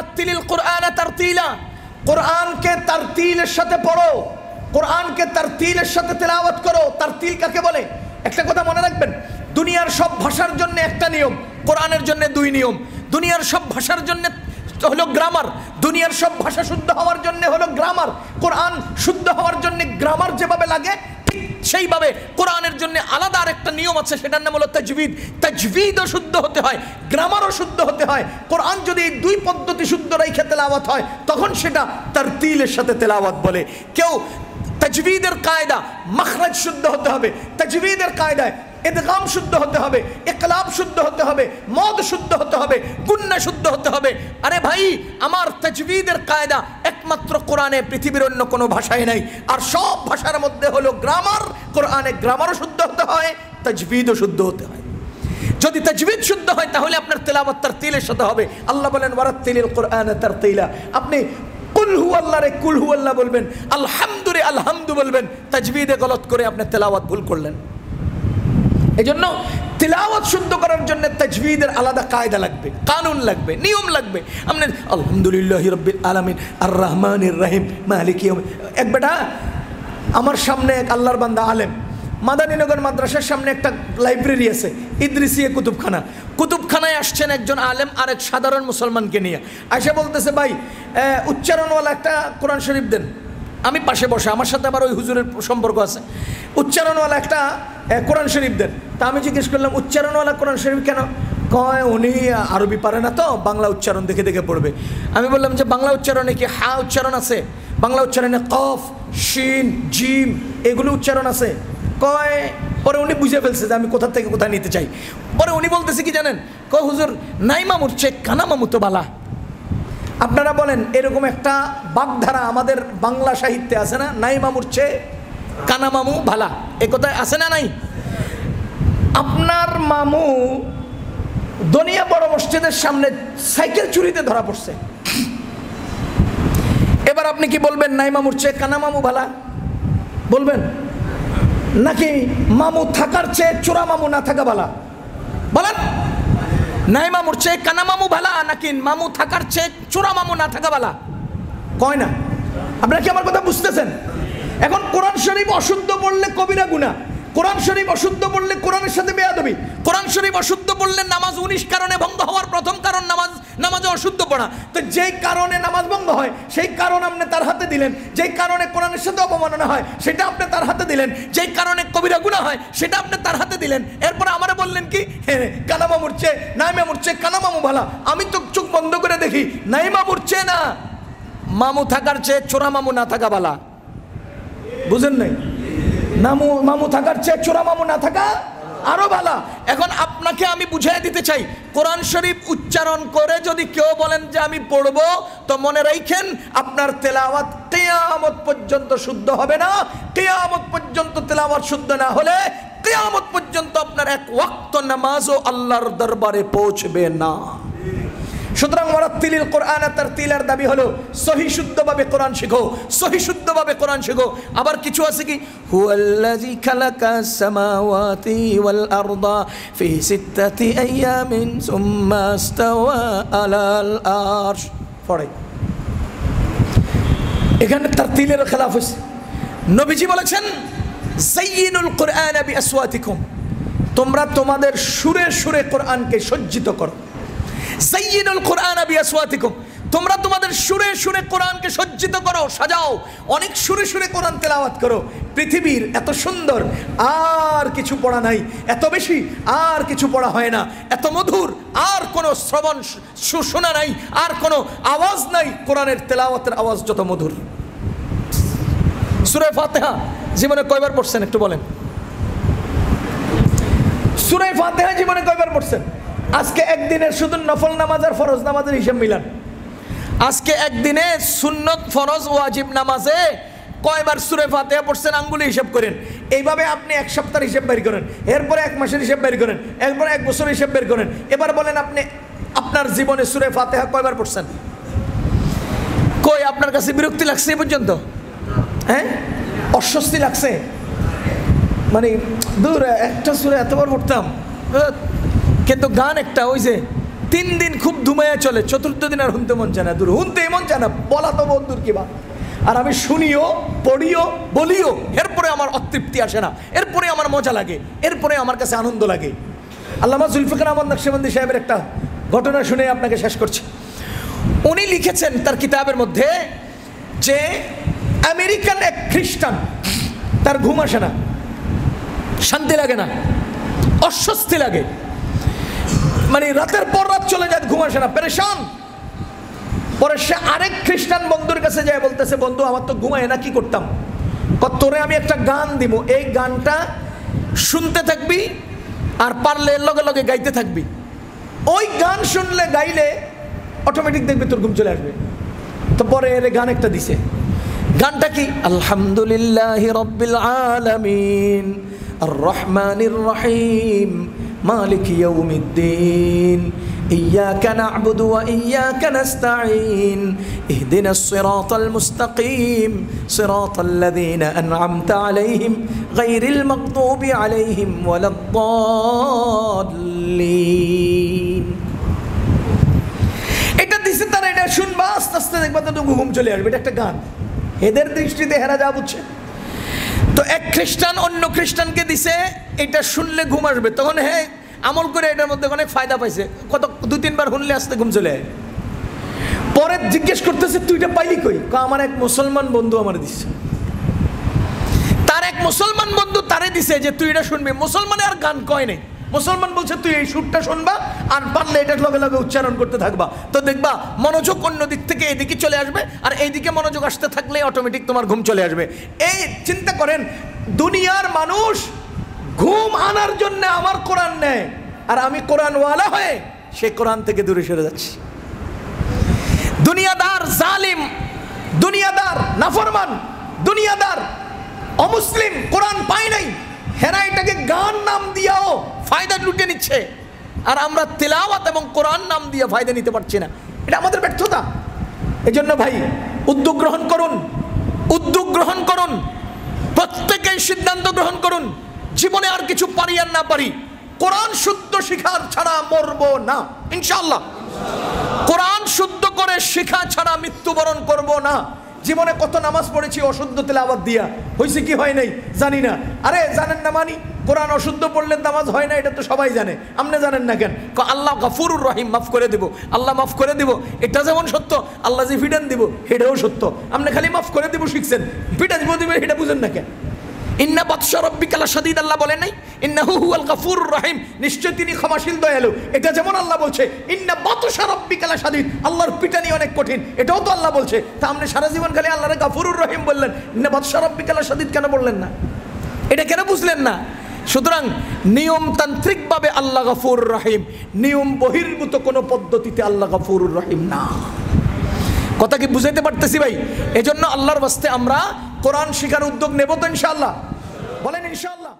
ওয়ারাত্তিলিল কুরআনা তারতিলা, কোরআনকে তারতিলের সাথে পড়ো, কোরআনকে তারতিলের সাথে তেলাওয়াত করো। তারতিল কাকে বলে? একটা কথা মনে রাখবেন, দুনিয়ার সব ভাষার জন্য একটা নিয়ম, কোরআনের জন্য দুই নিয়ম। দুনিয়ার সব ভাষার জন্য হলো গ্রামার, দুনিয়ার সব ভাষা শুদ্ধ হওয়ার জন্য হলো গ্রামার। কোরআন শুদ্ধ হওয়ার জন্য গ্রামার যেভাবে লাগে ঠিক সেইভাবে কোরআনের জন্য আলাদা আরেকটা নিয়ম আছে, সেটার নাম হলো তাজবিদ। তাজবিদও শুদ্ধ হতে হয়, গ্রামারও শুদ্ধ হতে হয়। কোরআন যদি এই দুই পদ্ধতি শুদ্ধ রেখে তেলাওয়াত হয় তখন সেটা তারতিলের সাথে তেলাওয়াত বলে। কেউ তাজবিদের কায়দা, মাখরাজ শুদ্ধ হতে হবে, তাজবিদের কায়দায় ইদগাম শুদ্ধ হতে হবে, ইকলাব শুদ্ধ হতে হবে, মদ শুদ্ধ হতে হবে, গুন্না শুদ্ধ হতে হবে। আরে ভাই, আমার তাজবিদের কায়দা একমাত্র কোরআনে, পৃথিবীর অন্য কোনো ভাষায় নাই। আর সব ভাষার মধ্যে হলো গ্রামার, কোরআনে গ্রামারও শুদ্ধ হতে হয়, তাজবিদও শুদ্ধ হতে হয়। যদি তাজবিদ শুদ্ধ হয় তাহলে আপনার তেলাওয়াত তারতিলের সাথে হবে। আল্লাহ বলেন ওয়ারাত্তিলিল কুরআনা তারতিলা। আপনি কুল হুয়াল্লাহ রে কুল হুয়াল্লাহ বলবেন, আলহামদু রে আলহামদু বলবেন। তাজবিদে গলত করে আপনি তেলাওয়াত ভুল করলেন। এজন্য তেলাওয়াত শুদ্ধ করার জন্য তাজবিদের আলাদা কায়দা লাগবে, কানুন লাগবে, নিয়ম লাগবে। আপনি আলহামদুলিল্লাহি রাব্বিল আলামিন আর রহমানির রহিম মালিক ইয়াউম। এক বেটা আমার সামনে, এক আল্লাহর বান্দা আলেম, মাদানীনগর মাদ্রাসার সামনে একটা লাইব্রেরি আছে, ইদ্রিসিয়া কুতুবখানা। কুতুবখানায় আসছেন একজন আলেম আর এক সাধারণ মুসলমানকে নিয়ে। আয়সা বলতেছে, ভাই উচ্চারণওয়ালা একটা কোরআন শরীফ দেন। আমি পাশে বসে, আমার সাথে আবার ওই হুজুরের সম্পর্ক আছে। উচ্চারণওয়ালা একটা কোরআন শরীফ দেন। তা আমি জিজ্ঞেস করলাম, উচ্চারণওয়ালা কোরআন শরীফ কেন? কয় উনি আরবি পারে না তো, বাংলা উচ্চারণ দেখে দেখে পড়বে। আমি বললাম যে বাংলা উচ্চারণে কি হা উচ্চারণ আছে? বাংলা উচ্চারণে কফ, শিন, জিম এগুলো উচ্চারণ আছে? কয়, পরে উনি বুঝে ফেলছে যে আমি কোথা থেকে কোথায় নিতে চাই। পরে উনি বলতেছে কি জানেন, কয় হুজুর নাই মামুর চেয়ে কানা মামু তো বালা। আপনারা বলেন, এরকম একটা বাগধারা আমাদের বাংলা সাহিত্যে আছে না, নাই মামুর চেয়ে কানা মামু ভালা, এ কথায় আছে না নাই? আপনার মামু দনিয়া বড় মসজিদের সামনে সাইকেল চুরিতে ধরা পড়ছে, এবার আপনি কি বলবেন নাই মামুর চেয়ে কানা মামু ভালা বলবেন, নাকি মামু থাকার চেয়ে চোরা মামু না থাকা ভালা? বলেন, নাই মামুর চেয়ে কানা মামু ভালা নাকি মামু থাকার চেয়ে চোরা মামু না থাকা ভালা? কয় না। আপনারা কি আমার কথা বুঝতেছেন? এখন কোরআন শরীফ অশুদ্ধ পড়লে কবিরা গুনাহ, কোরআন শরীফ অশুদ্ধ পড়লে কোরআনের সাথে বেয়াদবি, কোরআন শরীফ অশুদ্ধ পড়লে নামাজ 19 কারণে ভঙ্গ হওয়ার প্রথম কারণ নামাজে অশুদ্ধ পড়া। তো যেই কারণে নামাজ ভঙ্গ হয় সেই কারণ আপনি তার হাতে দিলেন, যেই কারণে কোরআনের সাথে অবমাননা হয় সেটা আপনি তার হাতে দিলেন, যেই কারণে কবিরা গুনাহ হয় সেটা আপনি তার হাতে দিলেন। এরপর আমারে বললেন কি, কানা মামুর চেয়ে নাই মামুর চেয়ে কানা মামু ভালা। আমি তো চোখ বন্ধ করে দেখি, নাই মামুর চেয়ে না, মামু থাকার চেয়ে চোরা মামু না থাকা ভালা। বুঝেন নাই? মামু থাকার চেয়ে চোরা মামু না থাকা আরো ভালো। এখন আপনাকে আমি বুঝিয়ে দিতে চাই, কোরআন শরীফ উচ্চারণ করে যদি কেউ বলেন যে আমি পড়বো, তো মনে রাখেন আপনার তেলাওয়াত কিয়ামত পর্যন্ত শুদ্ধ হবে না। কিয়ামত পর্যন্ত তেলাওয়াত শুদ্ধ না হলে কিয়ামত পর্যন্ত আপনার এক ওয়াক্ত নামাজও আল্লাহর দরবারে পৌঁছবে না। সুতরাং ওয়ারাত্তিলিল কুরআনা তারতিলার দাবি হলো সহি শুদ্ধভাবে কোরআন শিখো, সহি শুদ্ধভাবে কোরআন শিখো। আবার কিছু আছে কি, হুয়াল্লাযী খালাকাস সামাওয়াতি ওয়াল আরদা ফি সিত্তাতি আইয়ামিন সুম্মা ইসতাওয়া আলাল আরশ। পড়ে এখানে তারতিলের খেলাফ হয়েছে। নবীজি বলেছেন, যায়্যিনুল কুরআনা বিআসওয়াতিকুম, তোমরা তোমাদের সুরে সুরে কোরআনকে সজ্জিত করো। যায়্যিনুল কুরআনা বিআসওয়াতিকুম, তোমরা তোমাদের সুরে সুরে কোরআনকে সজ্জিত করো, সাজাও, অনেক সুরে সুরে কোরআন তেলাওয়াত করো। পৃথিবীর এত সুন্দর আর কিছু পড়া নাই, এত বেশি আর কিছু পড়া হয় না, এত মধুর আর কোনো শ্রবণ শোনা নাই, আর কোনো আওয়াজ নাই কোরআনের তেলাওয়াতের আওয়াজ যত মধুর। সূরা ফাতিহা জীবনে কয়বার পড়ছেন একটু বলেন? সূরা ফাতিহা জীবনে কয়বার পড়ছেন? আজকে একদিনের শুধু নফল নামাজ আর ফরজ নামাজের হিসাব মিলান। আজকে একদিনে সুন্নত, ফরজ, ওয়াজিব নামাজে কয়বার সূরা ফাতিহা পড়ছেন আঙ্গুলে হিসাব করেন। এইভাবে আপনি এক সপ্তাহের হিসাব বের করেন, এরপরে এক মাসের হিসাব বের করেন, এরপরে এক বছরের হিসাব বের করেন। এবার বলেন আপনি আপনার জীবনে সূরা ফাতিহা কয়বার পড়ছেন? কই আপনার কাছে বিরক্তি লাগছে এই পর্যন্ত? হ্যাঁ, অস্বস্তি লাগছে? মানে দূর একটা সূরা এতবার পড়তাম, কিন্তু গান একটা, ওই যে 3 দিন খুব ধুমাইয়া চলে, 4th দিন আর হুনতে মন চায় না, দূর হুনতে মন চায় না, বলা তো বন্ধুর কি বা। আর আমি শুনিও, পড়িও, বলিও, এরপরে আমার অতৃপ্তি আসে না, এরপরে আমার মজা লাগে, এরপরে আমার কাছে আনন্দ লাগে। আল্লামা জুলফিকার আহমদ নকশবন্দি সাহেবের একটা ঘটনা শুনে আপনাকে শেষ করছি। উনি লিখেছেন তার কিতাবের মধ্যে যে আমেরিকান এক খ্রিস্টান, তার ঘুম আসে না, শান্তি লাগে না, অস্বস্তি লাগে, মানে রাতের পর রাত চলে যায়, ঘুম আসে না, পেরেশান। পরে সে আরেক খ্রিস্টান বন্ধুর কাছে যায়, বলতেছে বন্ধু আমার তো ঘুমায় না, কি করতাম? তোরে আমি একটা গান দিব, এই গানটা শুনতে থাকবি আর পারলে লগে লগে গাইতে থাকবি, ওই গান শুনলে গাইলে অটোমেটিক দেখবি তোর ঘুম চলে আসবে। তো পরে এর গান একটা দিছে, গানটা কি? আলহামদুলিল্লাহি রাব্বিল আলামিন আর রহমানির রহিম মালিকি ইয়াউমিদ্দিন ইয়্যাকা না'বুদু ওয়া ইয়্যাকা নাস্তাঈন ইহদিনাস সিরাতাল মুস্তাকিম সিরাতাল্লাযীনা আন'আমতা আলাইহিম গায়রিল মাগদুবি আলাইহিম ওয়ালাদ-দাল্লিন। এটা দিছে তারা, এটা শুনবা আস্তে আস্তে দেখবা তো ঘুম চলে আসবে। এটা একটা গান, এদের দৃষ্টিতে হেরা যা বুঝছে। তো এক খ্রিস্টান অন্য খ্রিস্টানকে দিছে এটা শুনলে ঘুম আসবে, তখন হ্যাঁ আমল করে এটার মধ্যে অনেক ফায়দা পাইছে, কত 2-3 বার শুনলে আসতে ঘুম চলে আয়। পরে জিজ্ঞেস করতেছে তুই এটা পাইলি কই? আমার এক মুসলমান বন্ধু আমার দিছে। তার এক মুসলমান বন্ধু তারে দিছে যে তুই এটা শুনবি। মুসলমানে আর গান কয় নাই, মুসলমান বলছে তুই এই সুরটা শুনবা আর পারলে এটার লগে লগে উচ্চারণ করতে থাকবা, তো দেখবা মনোযোগ অন্য দিক থেকে এদিকে চলে আসবে, আর এইদিকে মনোযোগ আসতে থাকলে অটোমেটিক তোমার ঘুম চলে আসবে। এই চিন্তা করেন, দুনিয়ার মানুষ ঘুম আনার জন্য আমার কোরআন নেয়, আর আমি কোরআনওয়ালা হয়ে সে কোরআন থেকে দূরে সরে যাচ্ছি। দুনিয়াদার জালিম, দুনিয়াদার নাফরমান, দুনিয়াদার অমুসলিম কোরআন পায় নাই, হেরা এটাকে গান নাম দিয়াও ফায়দা লুটে নিচ্ছে, আর আমরা তেলাওয়াত এবং কোরআন নাম দিয়ে ফায়দা নিতে পারছি না। এটা আমাদের ব্যর্থতা। এজন্য ভাই উদ্যোগ গ্রহণ করুন, উদ্যোগ গ্রহণ করুন, প্রত্যেকেই সিদ্ধান্ত গ্রহণ করুন, জীবনে আর কিছু পারি আর না পারি কোরআন শুদ্ধ শিখার ছাড়া মরবো না ইনশাআল্লাহ। কোরআন শুদ্ধ করে শিখা ছাড়া মৃত্যুবরণ করব না। জীবনে কত নামাজ পড়েছি অশুদ্ধ তেলাওয়াত দিয়া, হয়েছে কি হয় নাই জানি না। আরে জানেন না মানি কোরআন অশুদ্ধ পড়লে নামাজ হয় না, এটা তো সবাই জানে, আপনি জানেন না কেন? আল্লাহ গফুরুর রহিম, মাফ করে দিব, আল্লাহ মাফ করে দিব, এটা যেমন সত্য, আল্লাহ যে ফিডান দিব এটাও সত্য। আপনি খালি মাফ করে দিব শিখছেন, ফিডা দিব দিবে এটা বুঝেন না কেন? ইন্না বাতশা রাব্বিকা লাশাদীদ, আল্লাহ বলেন নাই ইন্নাহু হুয়াল গফুরুর রহিম, নিশ্চয় তিনি ক্ষমাশীল দয়ালু। এটা যেমন আল্লাহ বলছে ইন্না বাতশা রাব্বিকা লাশাদীদ, আল্লাহর পিটানি অনেক কঠিন, এটাও তো আল্লাহ বলছে। তা আপনি সারা জীবন খালি আল্লাহরে গফুরুর রহিম বললেন, ইন্না বাতশা রাব্বিকা লাশাদীদ কেন বললেন না? এটা কেন বুঝলেন না? সুতরাং নিয়মতান্ত্রিকভাবে আল্লাহ গফুরুর রহিম, নিয়ম বহির্ভূত কোনো পদ্ধতিতে আল্লাহ গফুরুর রহিম না। কথা কি বুঝাইতে পারতেছি ভাই? এজন্য আল্লাহর ওয়াস্তে আমরা কোরআন শিখার উদ্যোগ নেব তো ইনশাআল্লাহ, বলেন ইনশাআল্লাহ।